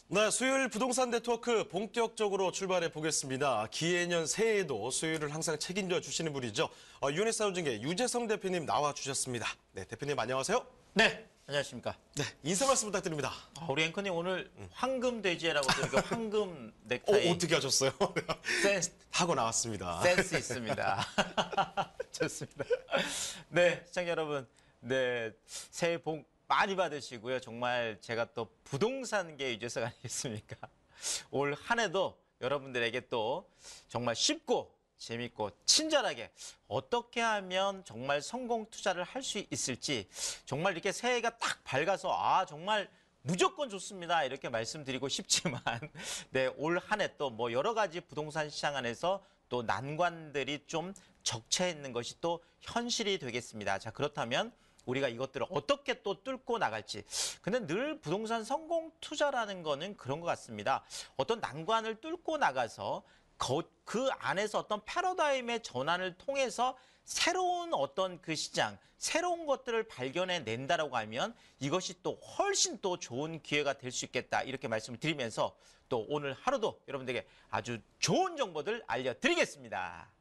네, 수요일 부동산 네트워크 본격적으로 출발해 보겠습니다. 기해년 새해에도 수요일을 항상 책임져 주시는 분이죠. 유네스타운증의 유재성 대표님 나와 주셨습니다. 네, 대표님 안녕하세요. 네, 안녕하십니까. 네, 인사 말씀 부탁드립니다. 우리 앵커님 오늘 황금 돼지라고 이렇게 황금 넥타이 어떻게 하셨어요? 센스, 하고 나왔습니다. 센스 있습니다. 좋습니다. 네, 시청자 여러분, 네, 새해 복 많이 받으시고요. 정말 제가 또 부동산계 유재석 아니겠습니까? 올 한 해도 여러분들에게 또 정말 쉽고 재밌고 친절하게 어떻게 하면 정말 성공 투자를 할 수 있을지 정말 이렇게 새해가 딱 밝아서 정말 무조건 좋습니다 이렇게 말씀드리고 싶지만 네, 올 한 해 또 뭐 여러 가지 부동산 시장 안에서 또 난관들이 좀 적체 있는 것이 또 현실이 되겠습니다. 자, 그렇다면 우리가 이것들을 어떻게 또 뚫고 나갈지. 근데 늘 부동산 성공 투자라는 거는 그런 것 같습니다. 어떤 난관을 뚫고 나가서 그 안에서 어떤 패러다임의 전환을 통해서 새로운 어떤 그 시장, 새로운 것들을 발견해 낸다라고 하면 이것이 또 훨씬 또 좋은 기회가 될 수 있겠다. 이렇게 말씀을 드리면서 또 오늘 하루도 여러분들에게 아주 좋은 정보들 알려드리겠습니다.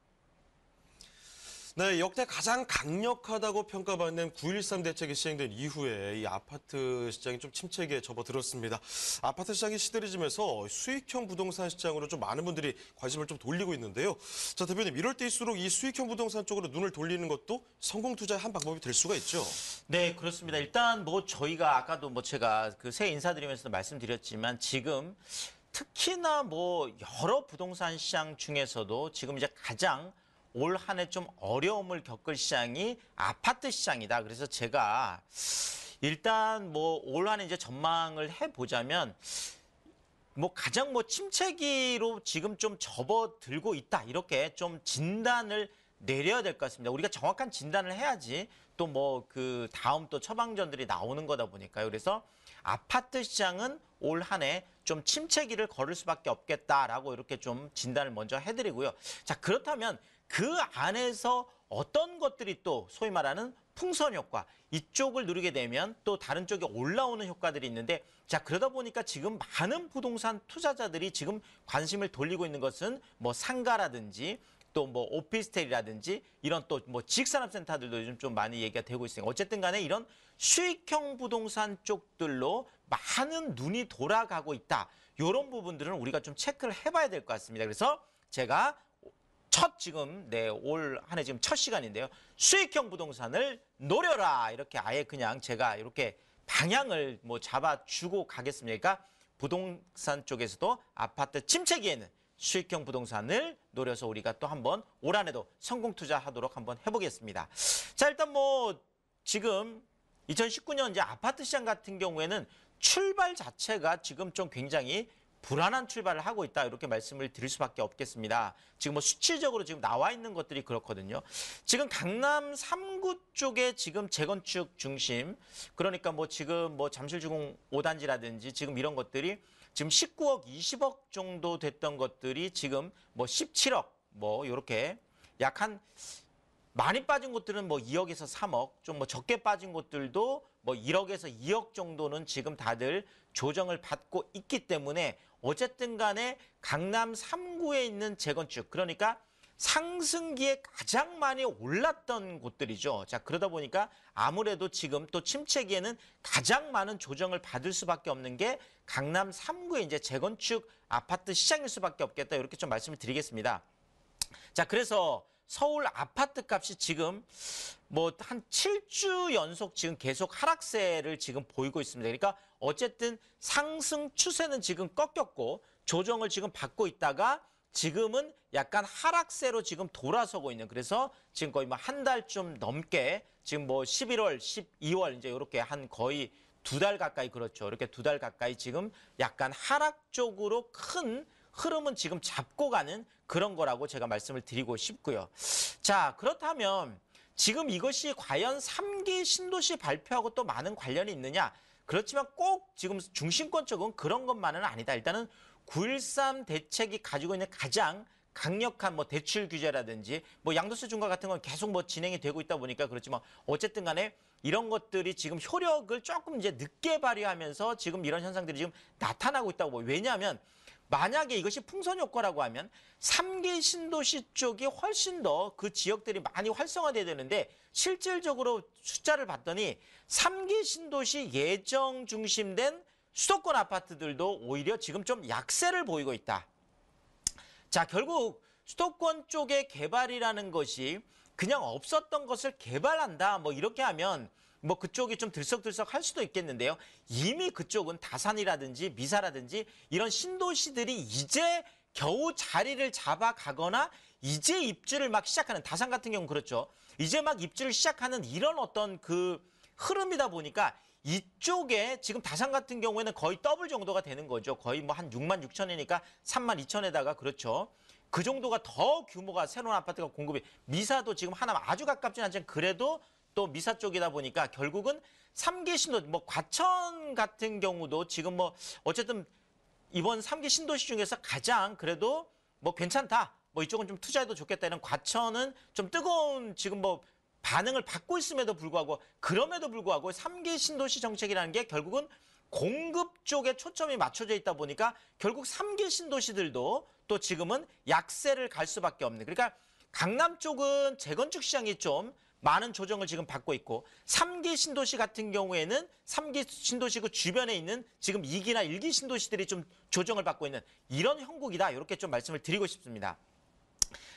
네, 역대 가장 강력하다고 평가받는 9.13 대책이 시행된 이후에 이 아파트 시장이 좀 침체기에 접어들었습니다. 아파트 시장이 시들해지면서 수익형 부동산 시장으로 좀 많은 분들이 관심을 좀 돌리고 있는데요. 자, 대표님, 이럴 때일수록 이 수익형 부동산 쪽으로 눈을 돌리는 것도 성공 투자의 한 방법이 될 수가 있죠. 네, 그렇습니다. 일단 뭐 저희가 아까도 뭐 제가 그 새해 인사드리면서 말씀드렸지만 지금 특히나 뭐 여러 부동산 시장 중에서도 지금 이제 가장 올 한 해 좀 어려움을 겪을 시장이 아파트 시장이다. 그래서 제가 일단 뭐 올 한 해 이제 전망을 해보자면 뭐 가장 뭐 침체기로 지금 좀 접어들고 있다. 이렇게 좀 진단을 내려야 될 것 같습니다. 우리가 정확한 진단을 해야지 또 뭐 그 다음 또 처방전들이 나오는 거다 보니까요. 그래서 아파트 시장은 올 한 해 좀 침체기를 걸을 수밖에 없겠다라고 이렇게 좀 진단을 먼저 해드리고요. 자, 그렇다면 그 안에서 어떤 것들이 또 소위 말하는 풍선 효과 이쪽을 누리게 되면 또 다른 쪽에 올라오는 효과들이 있는데 자, 그러다 보니까 지금 많은 부동산 투자자들이 지금 관심을 돌리고 있는 것은 뭐 상가라든지 또 뭐 오피스텔이라든지 이런 또 뭐 지식산업센터들도 요즘 좀 많이 얘기가 되고 있으니까 어쨌든 간에 이런 수익형 부동산 쪽들로 많은 눈이 돌아가고 있다. 이런 부분들은 우리가 좀 체크를 해봐야 될 것 같습니다. 그래서 제가 지금 올 한 해 지금 첫 시간인데요. 수익형 부동산을 노려라 이렇게 아예 그냥 제가 이렇게 방향을 뭐 잡아주고 가겠습니다. 그러니까 부동산 쪽에서도 아파트 침체기에는 수익형 부동산을 노려서 우리가 또 한번 올 한 해도 성공 투자하도록 한번 해보겠습니다. 자, 일단 뭐 지금 2019년 이제 아파트 시장 같은 경우에는 출발 자체가 지금 좀 굉장히 불안한 출발을 하고 있다 이렇게 말씀을 드릴 수밖에 없겠습니다. 지금 뭐 수치적으로 지금 나와 있는 것들이 그렇거든요. 지금 강남 3구 쪽에 지금 재건축 중심 그러니까 뭐 지금 뭐 잠실주공 5단지라든지 지금 이런 것들이 지금 19억 20억 정도 됐던 것들이 지금 뭐 17억 뭐 이렇게 약 한 많이 빠진 곳들은 뭐 2억에서 3억, 좀 뭐 적게 빠진 곳들도 뭐 1억에서 2억 정도는 지금 다들 조정을 받고 있기 때문에 어쨌든 간에 강남 3구에 있는 재건축, 그러니까 상승기에 가장 많이 올랐던 곳들이죠. 자, 그러다 보니까 아무래도 지금 또 침체기에는 가장 많은 조정을 받을 수밖에 없는 게 강남 3구의 이제 재건축 아파트 시장일 수밖에 없겠다. 이렇게 좀 말씀을 드리겠습니다. 자, 그래서 서울 아파트 값이 지금 뭐 한 7주 연속 지금 계속 하락세를 지금 보이고 있습니다. 그러니까 어쨌든 상승 추세는 지금 꺾였고 조정을 지금 받고 있다가 지금은 약간 하락세로 지금 돌아서고 있는, 그래서 지금 거의 뭐 한 달쯤 넘게 지금 뭐 11월, 12월 이제 이렇게 한 거의 2달 가까이, 그렇죠. 이렇게 2달 가까이 지금 약간 하락 쪽으로 큰 흐름은 지금 잡고 가는 그런 거라고 제가 말씀을 드리고 싶고요. 자, 그렇다면 지금 이것이 과연 3기 신도시 발표하고 또 많은 관련이 있느냐? 그렇지만 꼭 지금 중심권 쪽은 그런 것만은 아니다. 일단은 9.13 대책이 가지고 있는 가장 강력한 뭐 대출 규제라든지 뭐 양도세 중과 같은 건 계속 뭐 진행이 되고 있다 보니까 그렇지만 어쨌든 간에 이런 것들이 지금 효력을 조금 이제 늦게 발휘하면서 지금 이런 현상들이 지금 나타나고 있다고 봐요. 왜냐하면 만약에 이것이 풍선 효과라고 하면 3기 신도시 쪽이 훨씬 더 그 지역들이 많이 활성화돼야 되는데 실질적으로 숫자를 봤더니 3기 신도시 예정 중심된 수도권 아파트들도 오히려 지금 좀 약세를 보이고 있다. 자, 결국 수도권 쪽의 개발이라는 것이 그냥 없었던 것을 개발한다. 뭐 이렇게 하면 뭐 그쪽이 좀 들썩들썩 할 수도 있겠는데요. 이미 그쪽은 다산이라든지 미사라든지 이런 신도시들이 이제 겨우 자리를 잡아가거나 이제 입주를 막 시작하는, 다산 같은 경우는 그렇죠. 이제 막 입주를 시작하는 이런 어떤 그 흐름이다 보니까 이쪽에 지금 다산 같은 경우에는 거의 더블 정도가 되는 거죠. 거의 뭐 한 6만 6천이니까 3만 2천에다가 그렇죠. 그 정도가 더 규모가 새로운 아파트가 공급이, 미사도 지금 하나 아주 가깝진 않지만 그래도 또 미사 쪽이다 보니까 결국은 3기 신도시, 뭐 과천 같은 경우도 지금 뭐 어쨌든 이번 3기 신도시 중에서 가장 그래도 뭐 괜찮다. 뭐 이쪽은 좀 투자해도 좋겠다. 이런 과천은 좀 뜨거운 지금 뭐 반응을 받고 있음에도 불구하고, 그럼에도 불구하고 3기 신도시 정책이라는 게 결국은 공급 쪽에 초점이 맞춰져 있다 보니까 결국 3기 신도시들도 또 지금은 약세를 갈 수밖에 없는. 그러니까 강남 쪽은 재건축 시장이 좀 많은 조정을 지금 받고 있고 3기 신도시 같은 경우에는 3기 신도시 그 주변에 있는 지금 2기나 1기 신도시들이 좀 조정을 받고 있는 이런 형국이다. 이렇게 좀 말씀을 드리고 싶습니다.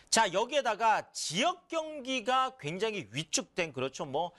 자, 여기에다가 지역 경기가 굉장히 위축된, 그렇죠. 뭐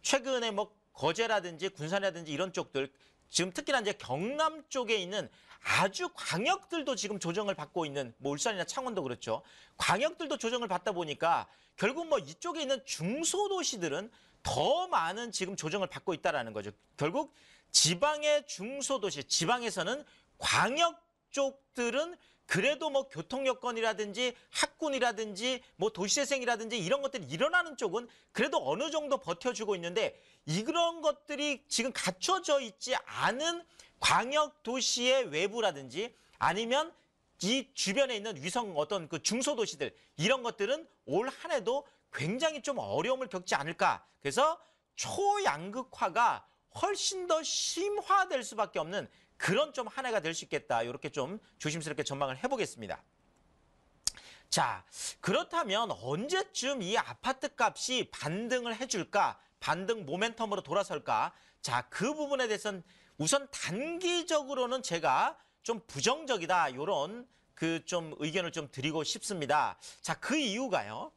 최근에 뭐 거제라든지 군산이라든지 이런 쪽들, 지금 특히나 이제 경남 쪽에 있는 아주 광역들도 지금 조정을 받고 있는, 뭐 울산이나 창원도 그렇죠. 광역들도 조정을 받다 보니까 결국 뭐 이쪽에 있는 중소도시들은 더 많은 지금 조정을 받고 있다라는 거죠. 결국 지방의 중소도시, 지방에서는 광역 쪽들은 그래도 뭐 교통 여건이라든지 학군이라든지 뭐 도시재생이라든지 이런 것들이 일어나는 쪽은 그래도 어느 정도 버텨주고 있는데, 이런 것들이 지금 갖춰져 있지 않은 광역 도시의 외부라든지 아니면 이 주변에 있는 위성 어떤 그 중소도시들, 이런 것들은 올 한 해도 굉장히 좀 어려움을 겪지 않을까. 그래서 초양극화가 훨씬 더 심화될 수밖에 없는 그런 좀 한 해가 될 수 있겠다. 이렇게 좀 조심스럽게 전망을 해보겠습니다. 자, 그렇다면 언제쯤 이 아파트 값이 반등을 해줄까? 반등 모멘텀으로 돌아설까? 자, 그 부분에 대해서는 우선 단기적으로는 제가 좀 부정적이다. 이런 그 좀 의견을 좀 드리고 싶습니다. 자, 그 이유가요.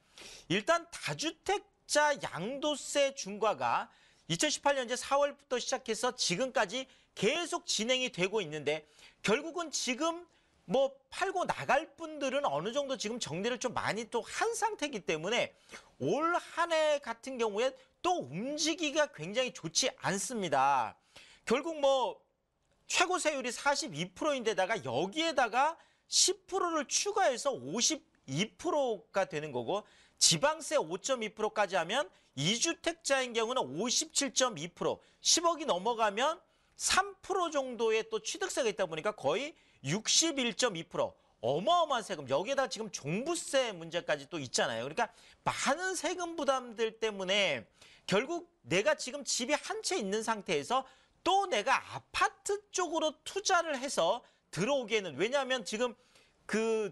일단 다주택자 양도세 중과가 2018년 이제 4월부터 시작해서 지금까지 계속 진행이 되고 있는데, 결국은 지금 뭐 팔고 나갈 분들은 어느 정도 지금 정리를 좀 많이 또 한 상태이기 때문에 올 한 해 같은 경우에 또 움직이기가 굉장히 좋지 않습니다. 결국 뭐 최고 세율이 42%인데다가 여기에다가 10%를 추가해서 52%가 되는 거고, 지방세 5.2%까지 하면 2주택자인 경우는 57.2%, 10억이 넘어가면 3% 정도의 또 취득세가 있다 보니까 거의 61.2%, 어마어마한 세금, 여기에다 지금 종부세 문제까지 또 있잖아요. 그러니까 많은 세금 부담들 때문에 결국 내가 지금 집이 한 채 있는 상태에서 또 내가 아파트 쪽으로 투자를 해서 들어오기에는, 왜냐하면 지금 그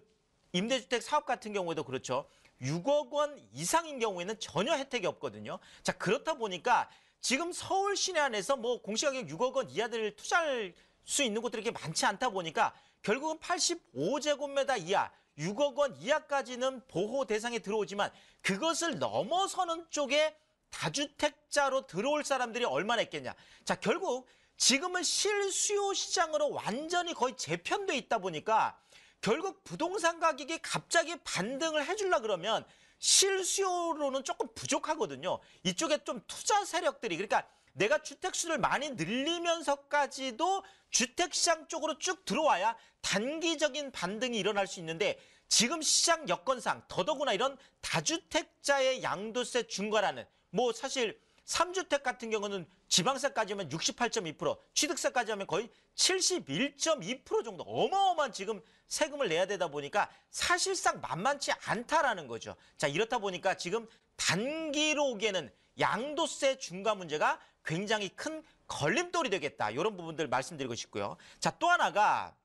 임대주택 사업 같은 경우에도 그렇죠. 6억 원 이상인 경우에는 전혀 혜택이 없거든요. 자, 그렇다 보니까 지금 서울 시내 안에서 뭐 공시가격 6억 원 이하들을 투자할 수 있는 곳들이 이렇게 많지 않다 보니까 결국은 85제곱미터 이하, 6억 원 이하까지는 보호 대상에 들어오지만 그것을 넘어서는 쪽에 다주택자로 들어올 사람들이 얼마나 있겠냐. 자, 결국 지금은 실수요 시장으로 완전히 거의 재편돼 있다 보니까 결국 부동산 가격이 갑자기 반등을 해주려 그러면 실수요로는 조금 부족하거든요. 이쪽에 좀 투자 세력들이, 그러니까 내가 주택수를 많이 늘리면서까지도 주택시장 쪽으로 쭉 들어와야 단기적인 반등이 일어날 수 있는데, 지금 시장 여건상 더더구나 이런 다주택자의 양도세 중과라는, 뭐 사실 3주택 같은 경우는 지방세까지 하면 68.2%, 취득세까지 하면 거의 71.2% 정도 어마어마한 지금 세금을 내야 되다 보니까 사실상 만만치 않다라는 거죠. 자, 이렇다 보니까 지금 단기로 오기에는 양도세 중과 문제가 굉장히 큰 걸림돌이 되겠다. 이런 부분들 말씀드리고 싶고요. 자, 또 하나가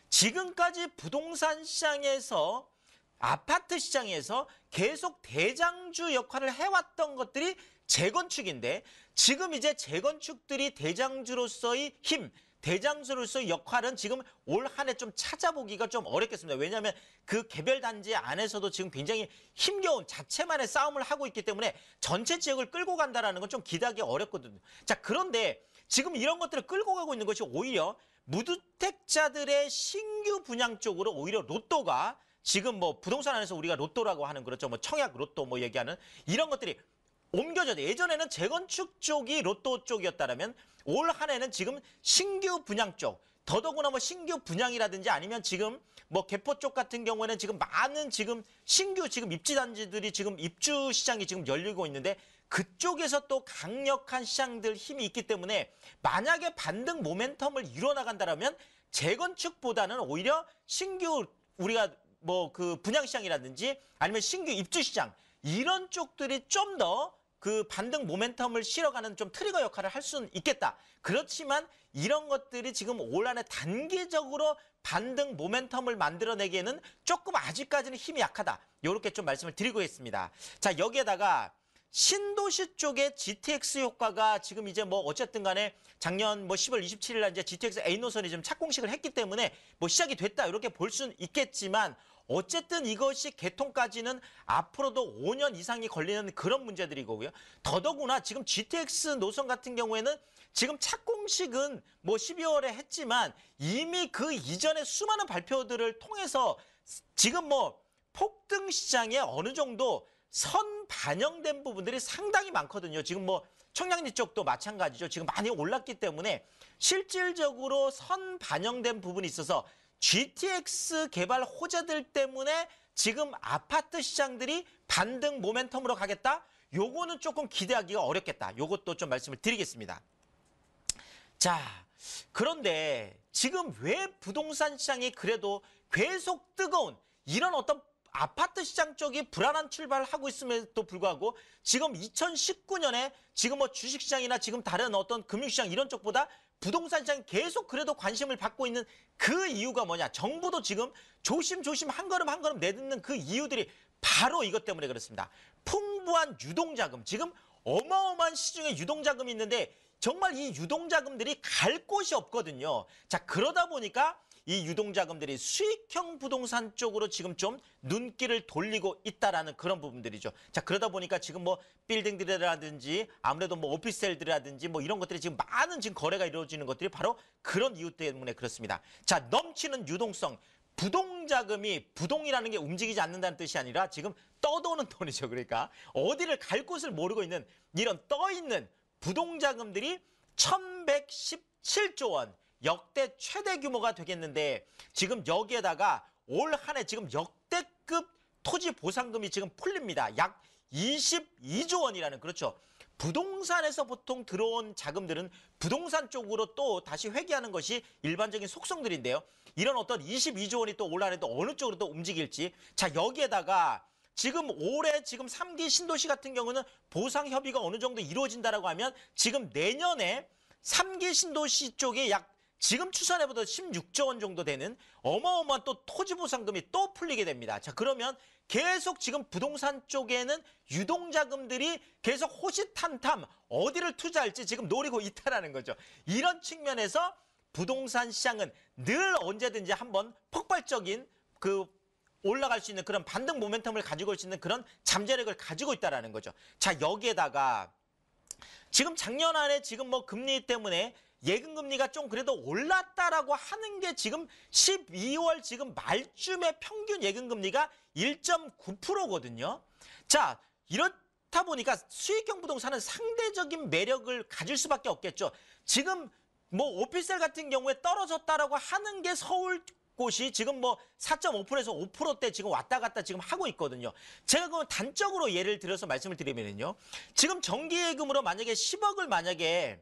지금까지 부동산 시장에서 아파트 시장에서 계속 대장주 역할을 해왔던 것들이 재건축인데 지금 이제 재건축들이 대장주로서의 힘, 대장주로서의 역할은 지금 올 한 해 좀 찾아보기가 좀 어렵겠습니다. 왜냐하면 그 개별 단지 안에서도 지금 굉장히 힘겨운 자체만의 싸움을 하고 있기 때문에 전체 지역을 끌고 간다라는 건 좀 기대하기 어렵거든요. 자, 그런데 지금 이런 것들을 끌고 가고 있는 것이 오히려 무주택자들의 신규 분양 쪽으로 오히려 로또가 지금 뭐 부동산 안에서 우리가 로또라고 하는 그렇죠. 뭐 청약 로또 뭐 얘기하는 이런 것들이 옮겨져. 예전에는 재건축 쪽이 로또 쪽이었다면 올 한 해는 지금 신규 분양 쪽, 더더구나 뭐 신규 분양이라든지 아니면 지금 뭐 개포 쪽 같은 경우에는 지금 많은 지금 신규 지금 입지 단지들이 지금 입주 시장이 지금 열리고 있는데 그쪽에서 또 강력한 시장들 힘이 있기 때문에 만약에 반등 모멘텀을 이뤄나간다면 재건축보다는 오히려 신규 우리가 뭐 그 분양 시장이라든지 아니면 신규 입주 시장 이런 쪽들이 좀 더 그 반등 모멘텀을 실어가는 좀 트리거 역할을 할 수는 있겠다. 그렇지만 이런 것들이 지금 올 한해 단기적으로 반등 모멘텀을 만들어내기에는 조금 아직까지는 힘이 약하다. 이렇게 좀 말씀을 드리고 있습니다. 자, 여기에다가 신도시 쪽의 GTX 효과가 지금 이제 뭐 어쨌든 간에 작년 뭐 10월 27일 날 이제 GTX A 노선이 좀 착공식을 했기 때문에 뭐 시작이 됐다. 이렇게 볼 수는 있겠지만 어쨌든 이것이 개통까지는 앞으로도 5년 이상이 걸리는 그런 문제들이고요. 더더구나 지금 GTX 노선 같은 경우에는 지금 착공식은 뭐 12월에 했지만 이미 그 이전에 수많은 발표들을 통해서 지금 뭐 폭등 시장에 어느 정도 선 반영된 부분들이 상당히 많거든요. 지금 뭐 청량리 쪽도 마찬가지죠. 지금 많이 올랐기 때문에 실질적으로 선 반영된 부분이 있어서 GTX 개발 호재들 때문에 지금 아파트 시장들이 반등 모멘텀으로 가겠다? 요거는 조금 기대하기가 어렵겠다. 요것도 좀 말씀을 드리겠습니다. 자, 그런데 지금 왜 부동산 시장이 그래도 계속 뜨거운 이런 어떤 아파트 시장 쪽이 불안한 출발을 하고 있음에도 불구하고 지금 2019년에 지금 뭐 주식시장이나 지금 다른 어떤 금융시장 이런 쪽보다 부동산 시장이 계속 그래도 관심을 받고 있는 그 이유가 뭐냐. 정부도 지금 조심조심 한 걸음 한 걸음 내딛는 그 이유들이 바로 이것 때문에 그렇습니다. 풍부한 유동자금. 지금 어마어마한 시중에 유동자금이 있는데 정말 이 유동자금들이 갈 곳이 없거든요. 자, 그러다 보니까 이 유동자금들이 수익형 부동산 쪽으로 지금 좀 눈길을 돌리고 있다라는 그런 부분들이죠. 자, 그러다 보니까 지금 뭐 빌딩들이라든지 아무래도 뭐 오피스텔들이라든지 뭐 이런 것들이 지금 많은 지금 거래가 이루어지는 것들이 바로 그런 이유 때문에 그렇습니다. 자, 넘치는 유동성. 부동자금이 부동이라는 게 움직이지 않는다는 뜻이 아니라 지금 떠도는 돈이죠. 그러니까 어디를 갈 곳을 모르고 있는 이런 떠있는 부동자금들이 1117조 원. 역대 최대 규모가 되겠는데 지금 여기에다가 올 한 해 지금 역대급 토지 보상금이 지금 풀립니다. 약 22조 원이라는 그렇죠. 부동산에서 보통 들어온 자금들은 부동산 쪽으로 또 다시 회귀하는 것이 일반적인 속성들인데요. 이런 어떤 22조 원이 또 올 한 해 또 어느 쪽으로 또 움직일지. 자, 여기에다가 지금 올해 지금 3기 신도시 같은 경우는 보상 협의가 어느 정도 이루어진다라고 하면 지금 내년에 3기 신도시 쪽에 약 지금 추산해보다 16조 원 정도 되는 어마어마한 또 토지 보상금이 또 풀리게 됩니다. 자, 그러면 계속 지금 부동산 쪽에는 유동자금들이 계속 호시탐탐 어디를 투자할지 지금 노리고 있다라는 거죠. 이런 측면에서 부동산 시장은 늘 언제든지 한번 폭발적인 그 올라갈 수 있는 그런 반등 모멘텀을 가지고 올 수 있는 그런 잠재력을 가지고 있다라는 거죠. 자, 여기에다가 지금 작년 안에 지금 뭐 금리 때문에 예금금리가 좀 그래도 올랐다라고 하는 게 지금 12월 지금 말쯤에 평균 예금금리가 1.9%거든요. 자, 이렇다 보니까 수익형 부동산은 상대적인 매력을 가질 수밖에 없겠죠. 지금 뭐 오피스텔 같은 경우에 떨어졌다라고 하는 게 서울 곳이 지금 뭐 4.5%에서 5%대 지금 왔다 갔다 지금 하고 있거든요. 제가 그럼 단적으로 예를 들어서 말씀을 드리면요. 지금 정기예금으로 만약에 10억을 만약에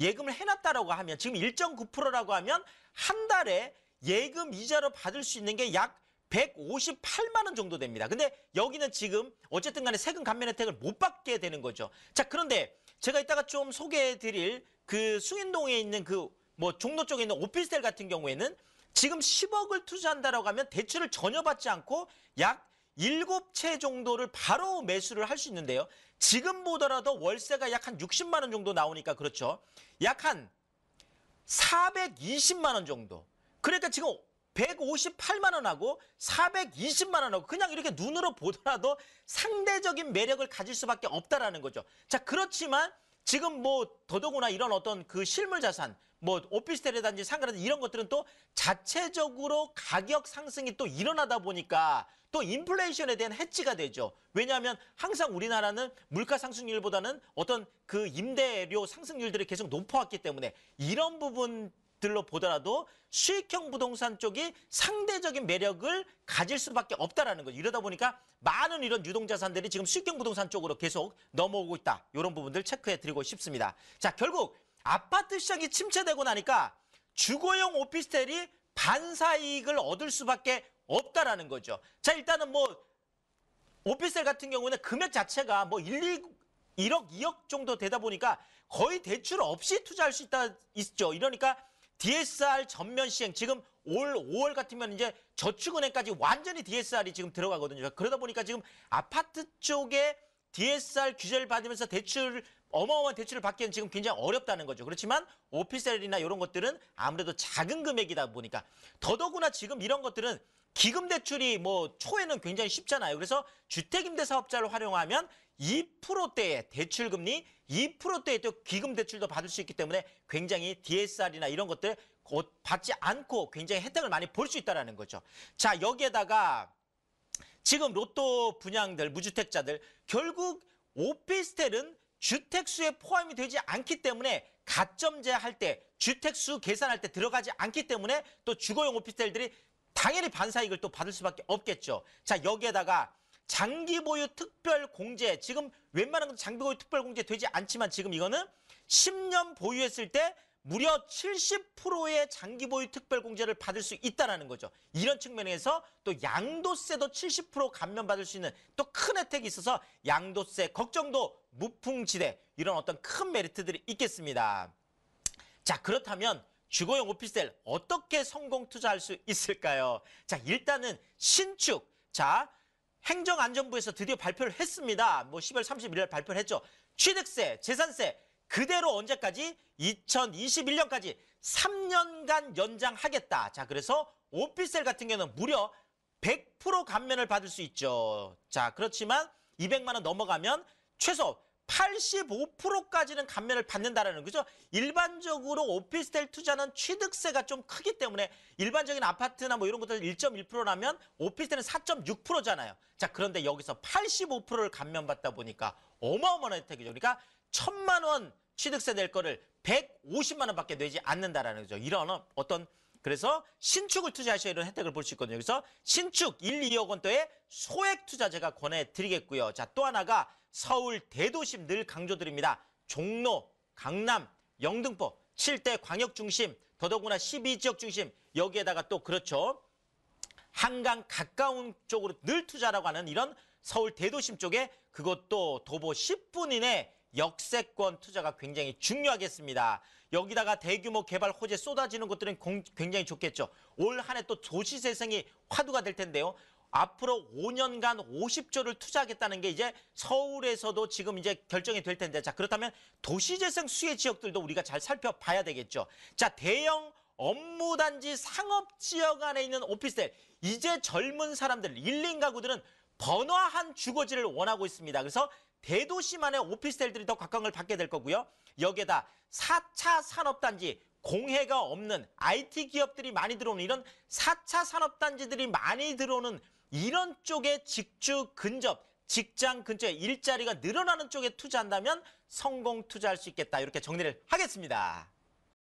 예금을 해놨다라고 하면 지금 1.9%라고 하면 한 달에 예금 이자로 받을 수 있는 게 약 158만 원 정도 됩니다. 근데 여기는 지금 어쨌든 간에 세금 감면 혜택을 못 받게 되는 거죠. 자, 그런데 제가 이따가 좀 소개해 드릴 그 숭인동에 있는 그 뭐 종로 쪽에 있는 오피스텔 같은 경우에는 지금 10억을 투자한다라고 하면 대출을 전혀 받지 않고 약 7채 정도를 바로 매수를 할 수 있는데요. 지금 보더라도 월세가 약 한 60만 원 정도 나오니까 그렇죠. 약 한 420만 원 정도. 그러니까 지금 158만 원하고 420만 원하고 그냥 이렇게 눈으로 보더라도 상대적인 매력을 가질 수밖에 없다라는 거죠. 자, 그렇지만 지금 뭐 더더구나 이런 어떤 그 실물 자산, 뭐 오피스텔이라든지 상가라든지 이런 것들은 또 자체적으로 가격 상승이 또 일어나다 보니까 또 인플레이션에 대한 해지가 되죠. 왜냐하면 항상 우리나라는 물가 상승률보다는 어떤 그 임대료 상승률들이 계속 높아왔기 때문에 이런 부분들로 보더라도 수익형 부동산 쪽이 상대적인 매력을 가질 수밖에 없다라는 거죠. 이러다 보니까 많은 이런 유동자산들이 지금 수익형 부동산 쪽으로 계속 넘어오고 있다. 이런 부분들 체크해드리고 싶습니다. 자, 결국 아파트 시장이 침체되고 나니까 주거용 오피스텔이 반사이익을 얻을 수밖에 없다라는 거죠. 자, 일단은 뭐 오피스텔 같은 경우는 금액 자체가 뭐 1억, 2억 정도 되다 보니까 거의 대출 없이 투자할 수 있죠. 이러니까 DSR 전면 시행, 지금 올 5월 같으면 이제 저축은행까지 완전히 DSR이 지금 들어가거든요. 그러다 보니까 지금 아파트 쪽에 DSR 규제를 받으면서 어마어마한 대출을 받기에는 지금 굉장히 어렵다는 거죠. 그렇지만 오피스텔이나 이런 것들은 아무래도 작은 금액이다 보니까 더더구나 지금 이런 것들은 기금 대출이 뭐 초에는 굉장히 쉽잖아요. 그래서 주택임대사업자를 활용하면 2%대의 대출금리, 2%대의 또 기금 대출도 받을 수 있기 때문에 굉장히 DSR이나 이런 것들 받지 않고 굉장히 혜택을 많이 볼 수 있다는 거죠. 자, 여기에다가 지금 로또 분양들, 무주택자들 결국 오피스텔은 주택수에 포함이 되지 않기 때문에 가점제 할 때, 주택수 계산할 때 들어가지 않기 때문에 또 주거용 오피스텔들이 당연히 반사이익을 또 받을 수밖에 없겠죠. 자, 여기에다가 장기보유 특별공제, 지금 웬만한 건 장기보유 특별공제 되지 않지만 지금 이거는 10년 보유했을 때 무려 70%의 장기보유 특별공제를 받을 수 있다는 거죠. 이런 측면에서 또 양도세도 70% 감면받을 수 있는 또 큰 혜택이 있어서 양도세 걱정도 무풍지대, 이런 어떤 큰 메리트들이 있겠습니다. 자, 그렇다면 주거용 오피스텔 어떻게 성공 투자할 수 있을까요? 자, 일단은 신축. 자, 행정안전부에서 드디어 발표를 했습니다. 뭐 10월 31일 발표를 했죠. 취득세, 재산세 그대로 언제까지? 2021년까지 3년간 연장하겠다. 자, 그래서 오피스텔 같은 경우는 무려 100% 감면을 받을 수 있죠. 자, 그렇지만 200만 원 넘어가면 최소 85%까지는 감면을 받는다라는 거죠. 일반적으로 오피스텔 투자는 취득세가 좀 크기 때문에 일반적인 아파트나 뭐 이런 것들 1.1%라면 오피스텔은 4.6%잖아요. 자, 그런데 여기서 85%를 감면받다 보니까 어마어마한 혜택이죠. 그러니까 1,000만 원 취득세 낼 거를 150만 원밖에 내지 않는다라는 거죠. 이런 어떤, 그래서 신축을 투자하셔야 이런 혜택을 볼 수 있거든요. 그래서 신축 1, 2억 원대의 소액 투자 제가 권해드리겠고요. 자, 또 하나가 서울 대도심 늘 강조드립니다. 종로, 강남, 영등포, 7대 광역중심, 더더구나 12지역 중심, 여기에다가 또 그렇죠. 한강 가까운 쪽으로 늘 투자라고 하는 이런 서울 대도심 쪽에 그것도 도보 10분 이내 역세권 투자가 굉장히 중요하겠습니다. 여기다가 대규모 개발 호재 쏟아지는 것들은 굉장히 좋겠죠. 올 한 해 또 도시재생이 화두가 될 텐데요. 앞으로 5년간 50조를 투자하겠다는 게 이제 서울에서도 지금 이제 결정이 될 텐데, 자, 그렇다면 도시재생 수혜 지역들도 우리가 잘 살펴봐야 되겠죠. 자, 대형 업무단지 상업지역 안에 있는 오피스텔, 이제 젊은 사람들, 1인 가구들은 번화한 주거지를 원하고 있습니다. 그래서 대도시만의 오피스텔들이 더 각광을 받게 될 거고요. 여기에다 4차 산업단지, 공해가 없는 IT 기업들이 많이 들어오는 이런 4차 산업단지들이 많이 들어오는 이런 쪽에 직주 근접, 직장 근처에 일자리가 늘어나는 쪽에 투자한다면 성공 투자할 수 있겠다. 이렇게 정리를 하겠습니다.